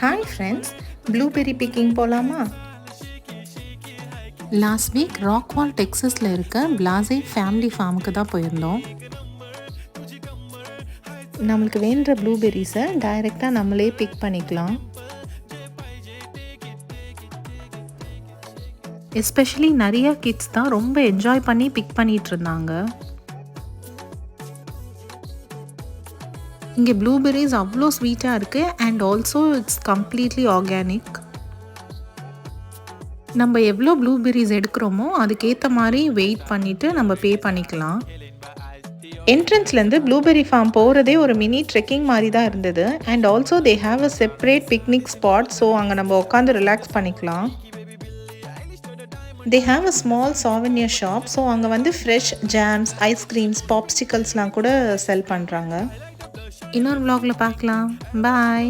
Hi friends, blueberry picking போகலாமா? Last week ராக்வால் டெக்ஸஸில் இருக்க Plassey family ஃபார்முக்கு தான் போயிருந்தோம். நம்மளுக்கு வேண்ட ப்ளூபெர்ரிஸை டைரெக்டாக நம்மளே பிக் பண்ணிக்கலாம். எஸ்பெஷலி நிறைய கிட்ஸ் தான் ரொம்ப என்ஜாய் பண்ணி பிக் பண்ணிட்டு இருந்தாங்க. இங்கே ப்ளூபெர்ரிஸ் அவ்வளோ ஸ்வீட்டாக இருக்குது and also it's completely organic. நம்ம எவ்வளோ ப்ளூபெர்ரிஸ் எடுக்கிறோமோ அதுக்கேற்ற மாதிரி வெயிட் பண்ணிவிட்டு நம்ம பே பண்ணிக்கலாம். என்ட்ரன்ஸ்லேருந்து ப்ளூபெர்ரி ஃபார்ம் போகிறதே ஒரு மினி ட்ரெக்கிங் மாதிரி தான் இருந்தது. And also they have a separate picnic spot, so அங்கே நம்ம உட்காந்து ரிலாக்ஸ் பண்ணிக்கலாம். They have a small souvenir shop, so அங்கே வந்து ஃப்ரெஷ் ஜாம்ஸ், ஐஸ்கிரீம்ஸ், பாப்சிக்கல்ஸ்லாம் கூட செல் பண்ணுறாங்க. இன்னொரு vlogல பார்க்கலாம். பாய்.